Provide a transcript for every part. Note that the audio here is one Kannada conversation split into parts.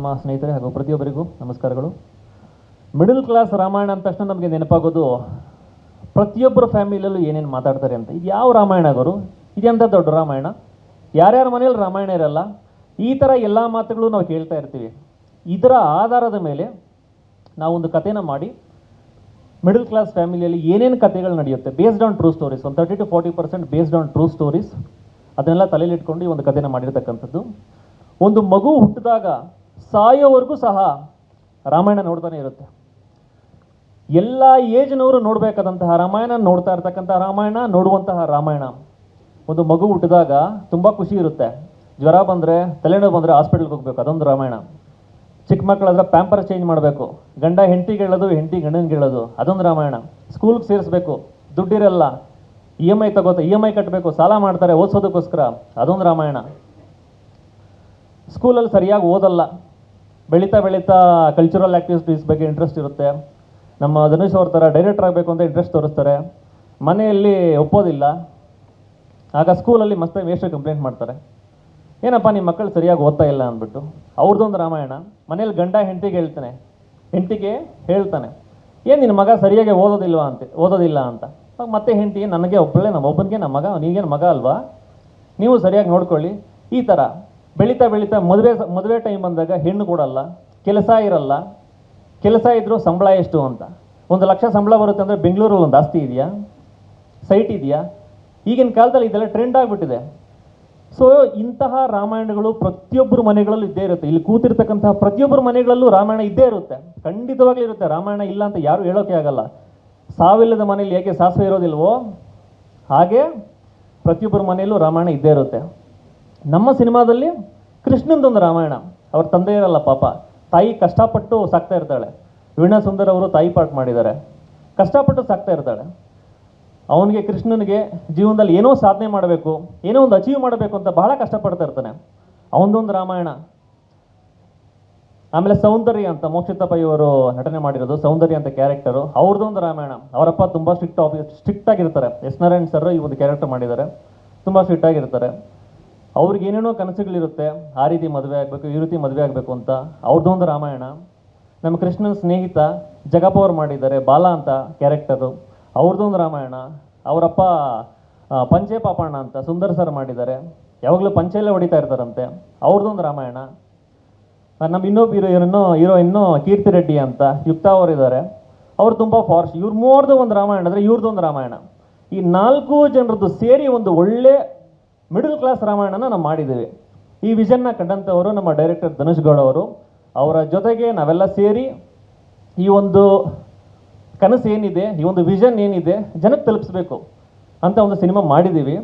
ಸಿನಿಮಾ ಸ್ನೇಹಿತರೆ ಹಾಗೂ ಪ್ರತಿಯೊಬ್ಬರಿಗೂ ನಮಸ್ಕಾರಗಳು. ಮಿಡಲ್ ಕ್ಲಾಸ್ ರಾಮಾಯಣ ಅಂದ ತಕ್ಷಣ ನಮಗೆ ನೆನಪಾಗೋದು ಪ್ರತಿಯೊಬ್ಬರ ಫ್ಯಾಮಿಲಿಯಲ್ಲೂ ಏನೇನು ಮಾತಾಡ್ತಾರೆ ಅಂತ. ಇದು ಯಾವ ರಾಮಾಯಣ ಗುರು? ಇದೆಂಥ ದೊಡ್ಡ ರಾಮಾಯಣ? ಯಾರ್ಯಾರ ಮನೇಲಿ ರಾಮಾಯಣ ಇರಲ್ಲ? ಈ ಥರ ಎಲ್ಲ ಮಾತುಗಳು ನಾವು ಕೇಳ್ತಾ ಇರ್ತೀವಿ. ಇದರ ಆಧಾರದ ಮೇಲೆ ನಾವೊಂದು ಕಥೆನ ಮಾಡಿ ಮಿಡಲ್ ಕ್ಲಾಸ್ ಫ್ಯಾಮಿಲಿಯಲ್ಲಿ ಏನೇನು ಕಥೆಗಳು ನಡೆಯುತ್ತೆ ಬೇಸ್ಡ್ ಆನ್ ಟ್ರೂ ಸ್ಟೋರೀಸ್, ಒಂದು 30-40% ಬೇಸ್ಡ್ ಆನ್ ಟ್ರೂ ಸ್ಟೋರೀಸ್, ಅದನ್ನೆಲ್ಲ ತಲೆಯಲ್ಲಿ ಇಟ್ಕೊಂಡು ಈ ಒಂದು ಕಥೆನ ಮಾಡಿರ್ತಕ್ಕಂಥದ್ದು. ಒಂದು ಮಗು ಹುಟ್ಟಿದಾಗ ಸಾಯೋವರೆಗೂ ಸಹ ರಾಮಾಯಣ ನೋಡ್ತಾನೆ ಇರುತ್ತೆ. ಎಲ್ಲ ಏಜ್ನವರು ನೋಡಬೇಕಾದಂತಹ ರಾಮಾಯಣ, ನೋಡ್ತಾ ಇರ್ತಕ್ಕಂಥ ರಾಮಾಯಣ, ನೋಡುವಂತಹ ರಾಮಾಯಣ. ಒಂದು ಮಗು ಹುಟ್ಟಿದಾಗ ತುಂಬ ಖುಷಿ ಇರುತ್ತೆ. ಜ್ವರ ಬಂದರೆ, ತಲೆನೋವು ಬಂದರೆ ಹಾಸ್ಪಿಟ್ಲ್ಗೆ ಹೋಗ್ಬೇಕು, ಅದೊಂದು ರಾಮಾಯಣ. ಚಿಕ್ಕ ಮಕ್ಕಳಾದ್ರೆ ಪ್ಯಾಂಪರ್ ಚೇಂಜ್ ಮಾಡಬೇಕು, ಗಂಡ ಹೆಂಡತಿಗೆ ಹೇಳೋದು, ಹೆಂಡತಿ ಗಂಡನಿಗೆ ಹೇಳೋದು, ಅದೊಂದು ರಾಮಾಯಣ. ಸ್ಕೂಲ್ಗೆ ಸೇರಿಸ್ಬೇಕು, ದುಡ್ಡಿರಲ್ಲ, EMI EMI ಕಟ್ಟಬೇಕು, ಸಾಲ ಮಾಡ್ತಾರೆ ಓದಿಸೋದಕ್ಕೋಸ್ಕರ, ಅದೊಂದು ರಾಮಾಯಣ. ಸ್ಕೂಲಲ್ಲಿ ಸರಿಯಾಗಿ ಓದಲ್ಲ, ಬೆಳೀತಾ ಬೆಳೀತಾ ಕಲ್ಚರಲ್ ಆ್ಯಕ್ಟಿವಿಟೀಸ್ ಬಗ್ಗೆ ಇಂಟ್ರೆಸ್ಟ್ ಇರುತ್ತೆ. ನಮ್ಮ ಧನುಷ್ ಅವ್ರ ಥರ ಡೈರೆಕ್ಟರ್ ಆಗಬೇಕು ಅಂತ ಇಂಟ್ರೆಸ್ಟ್ ತೋರಿಸ್ತಾರೆ. ಮನೆಯಲ್ಲಿ ಒಪ್ಪೋದಿಲ್ಲ. ಆಗ ಸ್ಕೂಲಲ್ಲಿ ಮಸ್ತಾಗಿ ವೇಸ್ಟ್ ಕಂಪ್ಲೇಂಟ್ ಮಾಡ್ತಾರೆ, ಏನಪ್ಪ ನಿಮ್ಮ ಮಕ್ಕಳು ಸರಿಯಾಗಿ ಓದ್ತಾ ಇಲ್ಲ ಅಂದ್ಬಿಟ್ಟು. ಅವ್ರದ್ದೊಂದು ರಾಮಾಯಣ. ಮನೇಲಿ ಗಂಡ ಹೆಂಡತಿಗೆ ಹೇಳ್ತಾನೆ, ಏನು ನಿನ್ನ ಮಗ ಸರಿಯಾಗಿ ಓದೋದಿಲ್ಲ ಅಂತ. ಮತ್ತೆ ಹೆಂಡತಿ, ನನಗೆ ಒಬ್ಬಳೇ, ಒಬ್ಬನಿಗೆ ನಮ್ಮ ಮಗ, ನೀಗೇನು ಮಗ ಅಲ್ವಾ, ನೀವು ಸರಿಯಾಗಿ ನೋಡ್ಕೊಳ್ಳಿ. ಈ ಥರ ಬೆಳೀತಾ ಬೆಳೀತಾ ಮದುವೆ ಟೈಮ್ ಬಂದಾಗ ಹೆಣ್ಣು ಕೊಡಲ್ಲ, ಕೆಲಸ ಇರಲ್ಲ, ಕೆಲಸ ಇದ್ದರೂ ಸಂಬಳ ಎಷ್ಟು ಅಂತ. 1 ಲಕ್ಷ ಸಂಬಳ ಬರುತ್ತೆ ಅಂದರೆ ಬೆಂಗಳೂರಲ್ಲಿ ಒಂದು ಆಸ್ತಿ ಇದೆಯಾ, ಸೈಟ್ ಇದೆಯಾ? ಈಗಿನ ಕಾಲದಲ್ಲಿ ಇದೆಲ್ಲ ಟ್ರೆಂಡ್ ಆಗಿಬಿಟ್ಟಿದೆ. ಸೊ ಇಂತಹ ರಾಮಾಯಣಗಳು ಪ್ರತಿಯೊಬ್ಬರ ಮನೆಗಳಲ್ಲೂ ಇದ್ದೇ ಇರುತ್ತೆ. ಇಲ್ಲಿ ಕೂತಿರ್ತಕ್ಕಂತಹ ಪ್ರತಿಯೊಬ್ಬರ ಮನೆಗಳಲ್ಲೂ ರಾಮಾಯಣ ಇದ್ದೇ ಇರುತ್ತೆ, ಖಂಡಿತವಾಗ್ಲೂ ಇರುತ್ತೆ. ರಾಮಾಯಣ ಇಲ್ಲ ಅಂತ ಯಾರು ಹೇಳೋಕೆ ಆಗಲ್ಲ. ಸಾವಿಲ್ಲದ ಮನೇಲಿ ಹೇಗೆ ಸಾಸಿವೆ ಇರೋದಿಲ್ವೋ ಹಾಗೆ ಪ್ರತಿಯೊಬ್ಬರ ಮನೆಯಲ್ಲೂ ರಾಮಾಯಣ ಇದ್ದೇ ಇರುತ್ತೆ. ನಮ್ಮ ಸಿನಿಮಾದಲ್ಲಿ ಕೃಷ್ಣಂದೊಂದು ರಾಮಾಯಣ. ಅವ್ರ ತಂದೆ ಇರಲ್ಲ ಪಾಪ, ತಾಯಿ ಕಷ್ಟಪಟ್ಟು ಸಾಕ್ತಾ ಇರ್ತಾಳೆ. ವೀಣಾ ಸುಂದರ್ ಅವರು ತಾಯಿ ಪಾಠ ಮಾಡಿದ್ದಾರೆ. ಕಷ್ಟಪಟ್ಟು ಸಾಕ್ತಾ ಇರ್ತಾಳೆ. ಅವನಿಗೆ, ಕೃಷ್ಣನಿಗೆ ಜೀವನದಲ್ಲಿ ಏನೋ ಸಾಧನೆ ಮಾಡಬೇಕು, ಏನೋ ಒಂದು ಅಚೀವ್ ಮಾಡಬೇಕು ಅಂತ ಬಹಳ ಕಷ್ಟಪಡ್ತಾ ಇರ್ತಾನೆ. ಅವನದೊಂದು ರಾಮಾಯಣ. ಆಮೇಲೆ ಸೌಂದರ್ಯ ಅಂತ, ಮೋಕ್ಷಿತಾ ಪೈ ಅವರು ನಟನೆ ಮಾಡಿರೋದು ಸೌಂದರ್ಯ ಅಂತ ಕ್ಯಾರೆಕ್ಟರು, ಅವ್ರದ್ದೊಂದು ರಾಮಾಯಣ. ಅವರಪ್ಪ ತುಂಬ ಸ್ಟ್ರಿಕ್ಟ್ ಆಗಿರ್ತಾರೆ. ಎಸ್ ನಾರಾಯಣ್ ಸರ್ ಈ ಒಂದು ಕ್ಯಾರೆಕ್ಟರ್ ಮಾಡಿದ್ದಾರೆ. ತುಂಬ ಸ್ಟ್ರಿಕ್ಟ್ ಆಗಿರ್ತಾರೆ. ಅವ್ರಿಗೆ ಏನೇನೋ ಕನಸುಗಳಿರುತ್ತೆ, ಆ ರೀತಿ ಮದುವೆ ಆಗಬೇಕು, ಈ ರೀತಿ ಮದುವೆ ಆಗಬೇಕು ಅಂತ. ಅವ್ರದ್ದೊಂದು ರಾಮಾಯಣ. ನಮ್ಮ ಕೃಷ್ಣನ ಸ್ನೇಹಿತ ಜಗಪ್ಪ ಅವ್ರು ಮಾಡಿದ್ದಾರೆ, ಬಾಲ ಅಂತ ಕ್ಯಾರೆಕ್ಟರು, ಅವ್ರದ್ದೊಂದು ರಾಮಾಯಣ. ಅವರಪ್ಪ ಪಂಚೆ ಪಾಪಣ್ಣ ಅಂತ ಸುಂದರ್ ಸರ್ ಮಾಡಿದ್ದಾರೆ. ಯಾವಾಗಲೂ ಪಂಚೆಯಲ್ಲೇ ಹೊಡಿತಾ ಇರ್ತಾರಂತೆ, ಅವ್ರದ್ದೊಂದು ರಾಮಾಯಣ. ನಮ್ಮ ಇನ್ನೊಬ್ಬ ಹೀರೋಯಿನ್ನು ಕೀರ್ತಿ ರೆಡ್ಡಿ ಅಂತ ಯುಕ್ತಾ ಅವರಿದ್ದಾರೆ, ಅವ್ರು ತುಂಬ ಫಾರ್ಶ್. ಇವ್ರು ಮೂವರ್ದು ಒಂದು ರಾಮಾಯಣ ಅಂದರೆ ಇವ್ರದ್ದೊಂದು ರಾಮಾಯಣ. ಈ 4 ಜನರದ್ದು ಸೇರಿ ಒಂದು ಒಳ್ಳೆ ಮಿಡಲ್ ಕ್ಲಾಸ್ ರಾಮಾಯಣನ ನಾವು ಮಾಡಿದ್ದೀವಿ. ಈ ವಿಷನ್ನ ಕಂಡಂಥವರು ನಮ್ಮ ಡೈರೆಕ್ಟರ್ ಧನುಷ್ ಗೌಡ ಅವರು. ಅವರ ಜೊತೆಗೆ ನಾವೆಲ್ಲ ಸೇರಿ ಈ ಒಂದು ಕನಸು ಏನಿದೆ, ಈ ಒಂದು ವಿಷನ್ ಏನಿದೆ ಜನಕ್ಕೆ ತಲುಪಿಸ್ಬೇಕು ಅಂತ ಒಂದು ಸಿನಿಮಾ ಮಾಡಿದ್ದೀವಿ.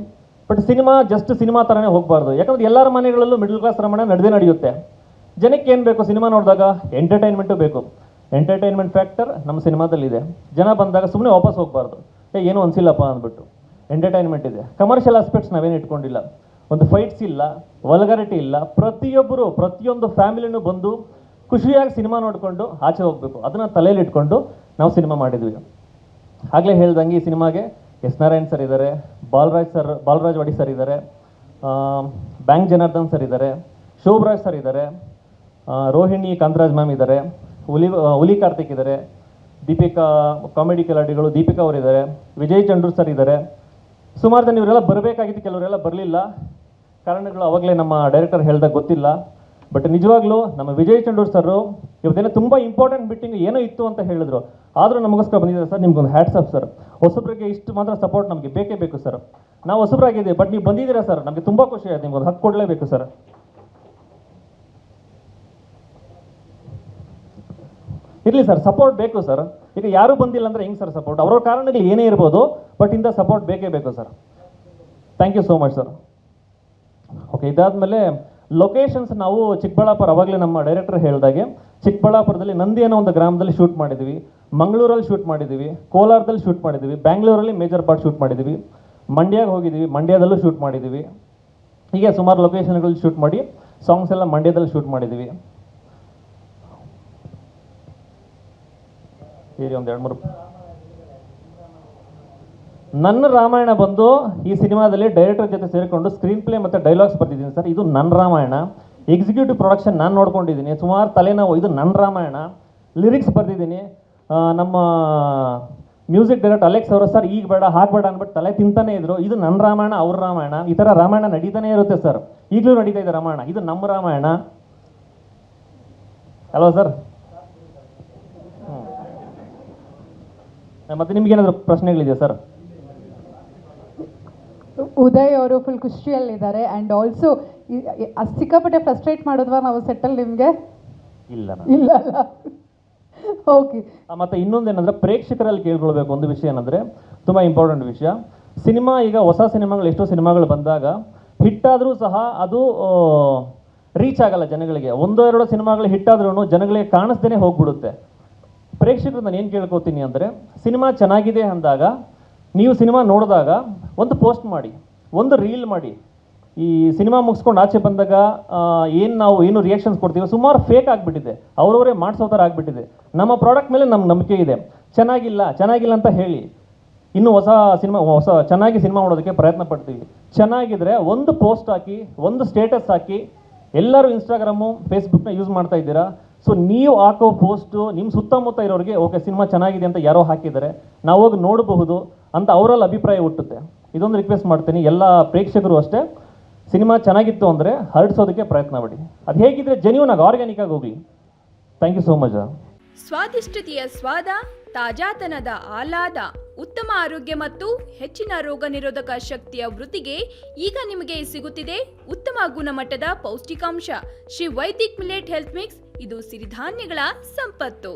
ಬಟ್ ಸಿನಿಮಾ ಜಸ್ಟ್ ಸಿನಿಮಾ ಥರನೇ ಹೋಗಬಾರ್ದು. ಯಾಕಂದರೆ ಎಲ್ಲರ ಮನೆಗಳಲ್ಲೂ ಮಿಡಲ್ ಕ್ಲಾಸ್ ರಾಮಾಯಣ ನಡೆಯುತ್ತೆ. ಜನಕ್ಕೆ ಏನು ಬೇಕು ಸಿನಿಮಾ ನೋಡಿದಾಗ? ಎಂಟರ್ಟೈನ್ಮೆಂಟು ಬೇಕು. ಎಂಟರ್ಟೈನ್ಮೆಂಟ್ ಫ್ಯಾಕ್ಟರ್ ನಮ್ಮ ಸಿನಿಮಾದಲ್ಲಿದೆ. ಜನ ಬಂದಾಗ ಸುಮ್ಮನೆ ವಾಪಸ್ ಹೋಗಬಾರ್ದು, ಏನೂ ಅನಿಸಿಲ್ಲಪ್ಪ ಅಂದ್ಬಿಟ್ಟು. ಎಂಟರ್ಟೈನ್ಮೆಂಟ್ ಇದೆ. ಕಮರ್ಷಿಯಲ್ ಆಸ್ಪೆಕ್ಟ್ಸ್ ನಾವೇನು ಇಟ್ಕೊಂಡಿಲ್ಲ. ಒಂದು ಫೈಟ್ಸ್ ಇಲ್ಲ, ವಲ್ಗಾರಿಟಿ ಇಲ್ಲ. ಪ್ರತಿಯೊಂದು ಫ್ಯಾಮಿಲಿನೂ ಬಂದು ಖುಷಿಯಾಗಿ ಸಿನಿಮಾ ನೋಡಿಕೊಂಡು ಆಚೆ ಹೋಗಬೇಕು, ಅದನ್ನು ತಲೆಯಲ್ಲಿ ಇಟ್ಕೊಂಡು ನಾವು ಸಿನಿಮಾ ಮಾಡಿದ್ವಿ. ಆಗಲೇ ಹೇಳ್ದಂಗೆ ಈ ಸಿನಿಮಾಗೆ ಎಸ್ ನಾರಾಯಣ್ ಸರ್ ಇದ್ದಾರೆ, ಬಾಲರಾಜ್ ವಾಡಿ ಸರ್ ಇದ್ದಾರೆ, ಬ್ಯಾಂಕ್ ಜನಾರ್ದನ್ ಸರ್ ಇದ್ದಾರೆ, ಶೋಭರಾಜ್ ಸರ್ ಇದ್ದಾರೆ, ರೋಹಿಣಿ ಕಾಂತರಾಜ್ ಮ್ಯಾಮ್ ಇದ್ದಾರೆ, ಹುಲಿ ಕಾರ್ತಿಕ್ ಇದ್ದಾರೆ, ದೀಪಿಕಾ ಕಾಮಿಡಿ ಕಿಲಾಡಿಗಳು ದೀಪಿಕಾ ಅವರಿದ್ದಾರೆ, ವಿಜಯ್ ಚಂದ್ರು ಸರ್ ಇದ್ದಾರೆ. ಸುಮಾರು ಜನ ಇವರೆಲ್ಲ ಬರಬೇಕಾಗಿತ್ತು, ಕೆಲವರೆಲ್ಲ ಬರಲಿಲ್ಲ. ಕಾರಣಗಳು ಅವಾಗಲೇ ನಮ್ಮ ಡೈರೆಕ್ಟರ್ ಹೇಳ್ದಾಗ ಗೊತ್ತಿಲ್ಲ. ಬಟ್ ನಿಜವಾಗ್ಲೂ ನಮ್ಮ ವಿಜಯ್ ಚಂಡೂರ್ ಸರ್ ಇವತ್ತೇನೋ ತುಂಬ ಇಂಪಾರ್ಟೆಂಟ್ ಮೀಟಿಂಗ್ ಏನೋ ಇತ್ತು ಅಂತ ಹೇಳಿದ್ರು, ಆದರೂ ನಮಗೋಸ್ಕರ ಬಂದಿದ್ದಾರೆ ಸರ್. ನಿಮ್ಗೊಂದು ಹ್ಯಾಟ್ಸ್ ಆಫ್ ಸರ್. ಹೊಸಬ್ರಿಗೆ ಇಷ್ಟು ಮಾತ್ರ ಸಪೋರ್ಟ್ ನಮಗೆ ಬೇಕೇ ಬೇಕು ಸರ್. ನಾವು ಹೊಸಬ್ರಾಗಿದ್ದೀವಿ, ಬಟ್ ನೀವು ಬಂದಿದ್ದೀರಾ ಸರ್, ನಮಗೆ ತುಂಬ ಖುಷಿ ಆಯ್ತು. ನಿಮ್ಗೊಂದು ಹಕ್ಕು ಕೊಡಲೇಬೇಕು ಸರ್. ಇರಲಿ ಸರ್, ಸಪೋರ್ಟ್ ಬೇಕು ಸರ್. ಈಗ ಯಾರೂ ಬಂದಿಲ್ಲ ಅಂದರೆ ಹೆಂಗೆ ಸರ್ ಸಪೋರ್ಟ್? ಅವ್ರವ್ರ ಕಾರಣಗಳು ಏನೇ ಇರ್ಬೋದು, ಬಟ್ ಇಂಥ ಸಪೋರ್ಟ್ ಬೇಕೇ ಬೇಕು sir. Thank you so much sir. Okay, ಇದಾದಮೇಲೆ ಲೊಕೇಶನ್ಸ್ ನಾವು ಚಿಕ್ಕಬಳ್ಳಾಪುರ, ಅವಾಗಲೇ ನಮ್ಮ ಡೈರೆಕ್ಟರ್ ಹೇಳಿದಾಗೆ ಚಿಕ್ಕಬಳ್ಳಾಪುರದಲ್ಲಿ ನಂದಿ ಅನ್ನೋ ಒಂದು ಗ್ರಾಮದಲ್ಲಿ ಶೂಟ್ ಮಾಡಿದ್ವಿ, ಮಂಗಳೂರಲ್ಲಿ ಶೂಟ್ ಮಾಡಿದ್ವಿ, ಕೋಲಾರದಲ್ಲಿ ಶೂಟ್ ಮಾಡಿದ್ವಿ, ಬ್ಯಾಂಗ್ಳೂರಲ್ಲಿ ಮೇಜರ್ ಪಾರ್ಟ್ ಶೂಟ್ ಮಾಡಿದ್ವಿ, ಮಂಡ್ಯಗೆ ಹೋಗಿದ್ವಿ, ಮಂಡ್ಯದಲ್ಲೂ ಶೂಟ್ ಮಾಡಿದ್ವಿ. ಹೀಗೆ ಸುಮಾರು ಲೊಕೇಶನ್ಗಳಲ್ಲಿ ಶೂಟ್ ಮಾಡಿ ಸಾಂಗ್ಸ್ ಎಲ್ಲ ಮಂಡ್ಯದಲ್ಲಿ ಶೂಟ್ ಮಾಡಿದ್ವಿ. ಒಂದು 2-3 ನನ್ನ ರಾಮಾಯಣ ಬಂದು ಈ ಸಿನಿಮಾದಲ್ಲಿ ಡೈರೆಕ್ಟರ್ ಜೊತೆ ಸೇರಿಕೊಂಡು ಸ್ಕ್ರೀನ್ ಪ್ಲೇ ಮತ್ತು ಡೈಲಾಗ್ಸ್ ಬರ್ತಿದ್ದೀನಿ ಸರ್. ಇದು ನನ್ನ ರಾಮಾಯಣ. ಎಕ್ಸಿಕ್ಯೂಟಿವ್ ಪ್ರೊಡಕ್ಷನ್ ನಾನು ನೋಡ್ಕೊಂಡಿದ್ದೀನಿ, ಸುಮಾರು ತಲೆನೋವು. ಇದು ನನ್ನ ರಾಮಾಯಣ, ಲಿರಿಕ್ಸ್ ಬರೆದಿದ್ದೀನಿ. ನಮ್ಮ ಮ್ಯೂಸಿಕ್ ಡೈರೆಕ್ಟರ್ ಅಲೆಕ್ಸ್ ಅವರು ಸರ್ ಈಗ ಬೇಡ ಹಾಕಬೇಡ ಅಂದ್ಬಿಟ್ಟು ತಲೆ ತಿಂತಾನೆ ಇದ್ರು. ಇದು ನನ್ನ ರಾಮಾಯಣ, ಅವ್ರ ರಾಮಾಯಣ, ಈ ಥರ ರಾಮಾಯಣ ನಡೀತಾನೆ ಇರುತ್ತೆ ಸರ್. ಈಗಲೂ ನಡೀತಾ ಇದೆ ರಾಮಾಯಣ, ಇದು ನಮ್ಮ ರಾಮಾಯಣ ಅಲ್ವಾ ಸರ್? ಮತ್ತೆ ನಿಮ್ಗೇನಾದರೂ ಪ್ರಶ್ನೆಗಳಿದೆಯಾ ಸರ್? ಉದಯ್ ಅವರು ಫುಲ್ ಖುಷಿಯಲ್ಲಿದ್ದಾರೆ. ಆ್ಯಂಡ್ ಆಲ್ಸೋ ಸಿಕ್ಕಾಪಟ್ಟೆ ಫ್ರಸ್ಟ್ರೇಟ್ ಮಾಡಿದ್ವಾ ನಾವು ಸೆಟ್ಟಲ್ಲಿ ನಿಮಗೆ? ಇಲ್ಲ ಇಲ್ಲ ಅಲ್ಲ, ಓಕೆ. ಮತ್ತು ಇನ್ನೊಂದೇನೆಂದರೆ ಪ್ರೇಕ್ಷಕರಲ್ಲಿ ಕೇಳ್ಕೊಳ್ಬೇಕು ಒಂದು ವಿಷಯ ಏನಂದರೆ, ತುಂಬ ಇಂಪಾರ್ಟೆಂಟ್ ವಿಷಯ. ಸಿನಿಮಾ ಈಗ ಹೊಸ ಸಿನಿಮಾಗಳು, ಎಷ್ಟೋ ಸಿನಿಮಾಗಳು ಬಂದಾಗ ಹಿಟ್ಟಾದರೂ ಸಹ ಅದು ರೀಚ್ ಆಗಲ್ಲ ಜನಗಳಿಗೆ. ಒಂದೋ ಎರಡೋ ಸಿನಿಮಾಗಳು ಹಿಟ್ಟಾದ್ರೂ ಜನಗಳಿಗೆ ಕಾಣಿಸ್ದೇ ಹೋಗ್ಬಿಡುತ್ತೆ. ಪ್ರೇಕ್ಷಕರು ನಾನು ಏನು ಕೇಳ್ಕೊತೀನಿ ಅಂದರೆ, ಸಿನಿಮಾ ಚೆನ್ನಾಗಿದೆ ಅಂದಾಗ ನೀವು ಸಿನಿಮಾ ನೋಡಿದಾಗ ಒಂದು ಪೋಸ್ಟ್ ಮಾಡಿ, ಒಂದು ರೀಲ್ ಮಾಡಿ. ಈ ಸಿನಿಮಾ ಮುಗಿಸ್ಕೊಂಡು ಆಚೆ ಬಂದಾಗ ಏನು ರಿಯಾಕ್ಷನ್ಸ್ ಕೊಡ್ತೀವಿ, ಸುಮಾರು ಫೇಕ್ ಆಗಿಬಿಟ್ಟಿದೆ, ಅವರವರೇ ಮಾಡಿಸೋ ಥರ ಆಗಿಬಿಟ್ಟಿದೆ. ನಮ್ಮ ಪ್ರಾಡಕ್ಟ್ ಮೇಲೆ ನಮ್ಗೆ ನಂಬಿಕೆ ಇದೆ. ಚೆನ್ನಾಗಿಲ್ಲ ಅಂತ ಹೇಳಿ, ಇನ್ನೂ ಚೆನ್ನಾಗಿ ಸಿನಿಮಾ ಮಾಡೋದಕ್ಕೆ ಪ್ರಯತ್ನ ಪಡ್ತೀವಿ. ಚೆನ್ನಾಗಿದ್ರೆ ಒಂದು ಪೋಸ್ಟ್ ಹಾಕಿ, ಒಂದು ಸ್ಟೇಟಸ್ ಹಾಕಿ. ಎಲ್ಲರೂ ಇನ್ಸ್ಟಾಗ್ರಾಮು ಫೇಸ್ಬುಕ್ನ ಯೂಸ್ ಮಾಡ್ತಾ ಇದ್ದೀರಾ. ಸೊ ನೀವು ಹಾಕೋ ಪೋಸ್ಟು ನಿಮ್ಮ ಸುತ್ತಮುತ್ತ ಇರೋರಿಗೆ ಓಕೆ ಸಿನಿಮಾ ಚೆನ್ನಾಗಿದೆ ಅಂತ ಯಾರೋ ಹಾಕಿದ್ದಾರೆ, ನಾವು ಹೋಗಿ ನೋಡಬಹುದು ಅಂತ ಅವರಲ್ಲಿ ಅಭಿಪ್ರಾಯ ಹುಟ್ಟುತ್ತೆ. ಇದೊಂದು ರಿಕ್ವೆಸ್ಟ್ ಮಾಡ್ತೀನಿ, ಎಲ್ಲ ಪ್ರೇಕ್ಷಕರು ಅಷ್ಟೇ. ಸಿನಿಮಾ ಚೆನ್ನಾಗಿತ್ತು ಅಂದರೆ ಹರಡಿಸೋದಕ್ಕೆ ಪ್ರಯತ್ನ ಪಡಿ. ಅದು ಹೇಗಿದ್ರೆ ಜೆನ್ಯೂನ್ ಆಗಿ ಆರ್ಗ್ಯಾನಿಕ್ ಆಗಿ ಹೋಗಲಿ. Thank you so much. ಸ್ವಾದಿಷ್ಟತೆಯ ಸ್ವಾದ, ತಾಜಾತನದ ಆಹ್ಲಾದ, ಉತ್ತಮ ಆರೋಗ್ಯ ಮತ್ತು ಹೆಚ್ಚಿನ ರೋಗ ನಿರೋಧಕ ಶಕ್ತಿಯ ವೃದ್ಧಿಗೆ ಈಗ ನಿಮಗೆ ಸಿಗುತ್ತಿದೆ ಉತ್ತಮ ಗುಣಮಟ್ಟದ ಪೌಷ್ಟಿಕಾಂಶ. Shri Vaidik millet health mix. ಇದು ಸಿರಿಧಾನ್ಯಗಳ ಸಂಪತ್ತು.